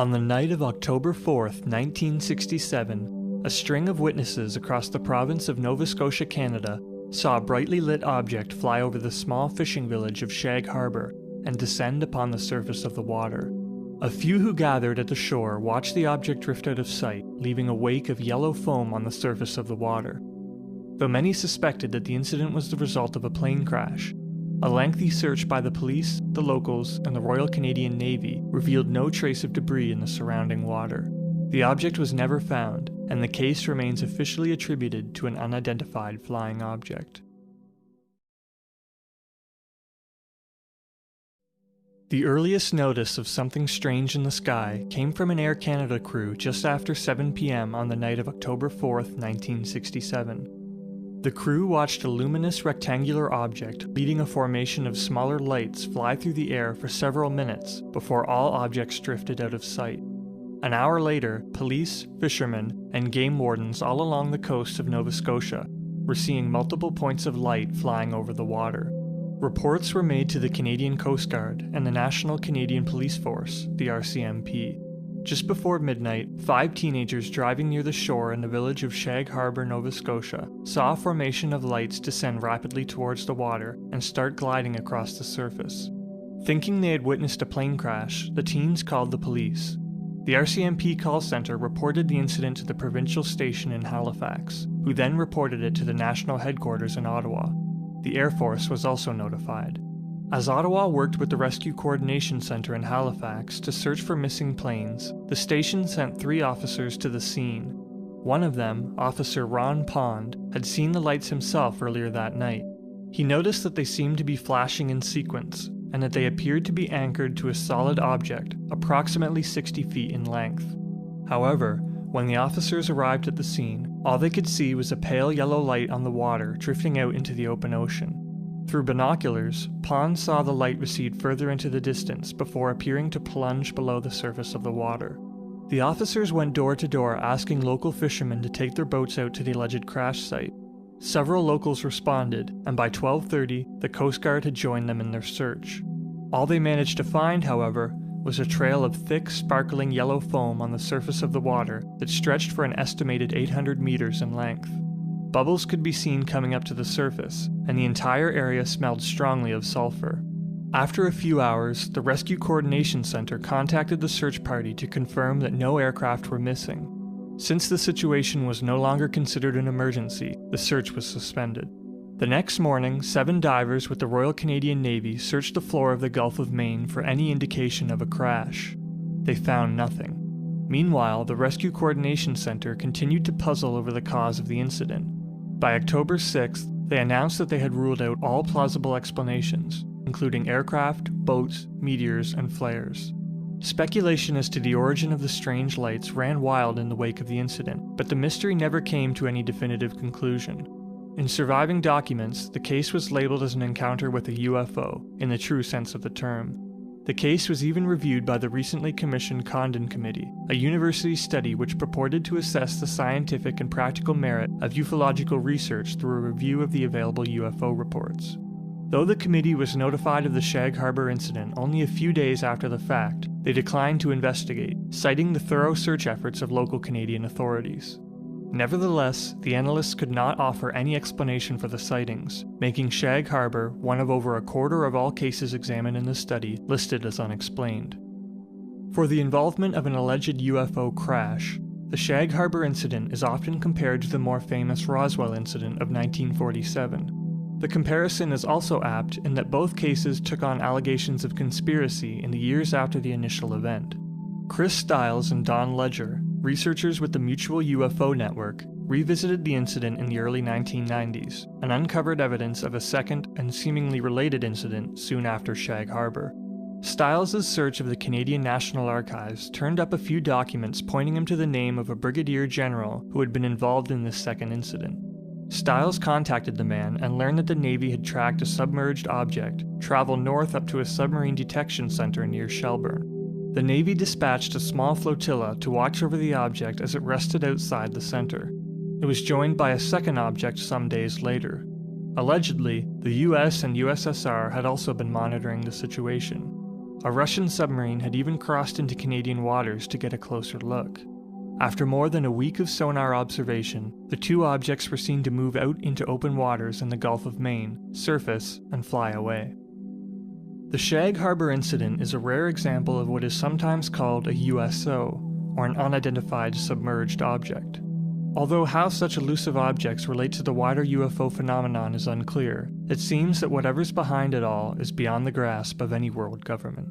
On the night of October 4th, 1967, a string of witnesses across the province of Nova Scotia, Canada, saw a brightly lit object fly over the small fishing village of Shag Harbour and descend upon the surface of the water. A few who gathered at the shore watched the object drift out of sight, leaving a wake of yellow foam on the surface of the water. Though many suspected that the incident was the result of a plane crash, a lengthy search by the police, the locals, and the Royal Canadian Navy revealed no trace of debris in the surrounding water. The object was never found, and the case remains officially attributed to an unidentified flying object. The earliest notice of something strange in the sky came from an Air Canada crew just after 7 p.m. on the night of October 4th, 1967. The crew watched a luminous rectangular object leading a formation of smaller lights fly through the air for several minutes before all objects drifted out of sight. An hour later, police, fishermen, and game wardens all along the coast of Nova Scotia were seeing multiple points of light flying over the water. Reports were made to the Canadian Coast Guard and the National Canadian Police Force, the RCMP. Just before midnight, 5 teenagers driving near the shore in the village of Shag Harbour, Nova Scotia, saw a formation of lights descend rapidly towards the water and start gliding across the surface. Thinking they had witnessed a plane crash, the teens called the police. The RCMP call center reported the incident to the provincial station in Halifax, who then reported it to the national headquarters in Ottawa. The Air Force was also notified. As Ottawa worked with the Rescue Coordination Center in Halifax to search for missing planes, the station sent 3 officers to the scene. One of them, Officer Ron Pond, had seen the lights himself earlier that night. He noticed that they seemed to be flashing in sequence, and that they appeared to be anchored to a solid object, approximately 60 feet in length. However, when the officers arrived at the scene, all they could see was a pale yellow light on the water drifting out into the open ocean. Through binoculars, Pond saw the light recede further into the distance before appearing to plunge below the surface of the water. The officers went door to door asking local fishermen to take their boats out to the alleged crash site. Several locals responded, and by 12:30, the Coast Guard had joined them in their search. All they managed to find, however, was a trail of thick, sparkling yellow foam on the surface of the water that stretched for an estimated 800 meters in length. Bubbles could be seen coming up to the surface, and the entire area smelled strongly of sulfur. After a few hours, the Rescue Coordination Center contacted the search party to confirm that no aircraft were missing. Since the situation was no longer considered an emergency, the search was suspended. The next morning, 7 divers with the Royal Canadian Navy searched the floor of the Gulf of Maine for any indication of a crash. They found nothing. Meanwhile, the Rescue Coordination Center continued to puzzle over the cause of the incident. By October 6th, they announced that they had ruled out all plausible explanations, including aircraft, boats, meteors, and flares. Speculation as to the origin of the strange lights ran wild in the wake of the incident, but the mystery never came to any definitive conclusion. In surviving documents, the case was labeled as an encounter with a UFO, in the true sense of the term. The case was even reviewed by the recently commissioned Condon Committee, a university study which purported to assess the scientific and practical merit of ufological research through a review of the available UFO reports. Though the committee was notified of the Shag Harbour incident only a few days after the fact, they declined to investigate, citing the thorough search efforts of local Canadian authorities. Nevertheless, the analysts could not offer any explanation for the sightings, making Shag Harbour one of over a quarter of all cases examined in the study listed as unexplained. For the involvement of an alleged UFO crash, the Shag Harbour incident is often compared to the more famous Roswell incident of 1947. The comparison is also apt in that both cases took on allegations of conspiracy in the years after the initial event. Chris Stiles and Don Ledger, researchers with the Mutual UFO Network, revisited the incident in the early 1990s and uncovered evidence of a second and seemingly related incident soon after Shag Harbour. Stiles' search of the Canadian National Archives turned up a few documents pointing him to the name of a brigadier general who had been involved in this second incident. Stiles contacted the man and learned that the Navy had tracked a submerged object travel north up to a submarine detection center near Shelburne. The Navy dispatched a small flotilla to watch over the object as it rested outside the center. It was joined by a second object some days later. Allegedly, the US and USSR had also been monitoring the situation. A Russian submarine had even crossed into Canadian waters to get a closer look. After more than a week of sonar observation, the two objects were seen to move out into open waters in the Gulf of Maine, surface, and fly away. The Shag Harbour incident is a rare example of what is sometimes called a USO, or an unidentified submerged object. Although how such elusive objects relate to the wider UFO phenomenon is unclear, it seems that whatever's behind it all is beyond the grasp of any world government.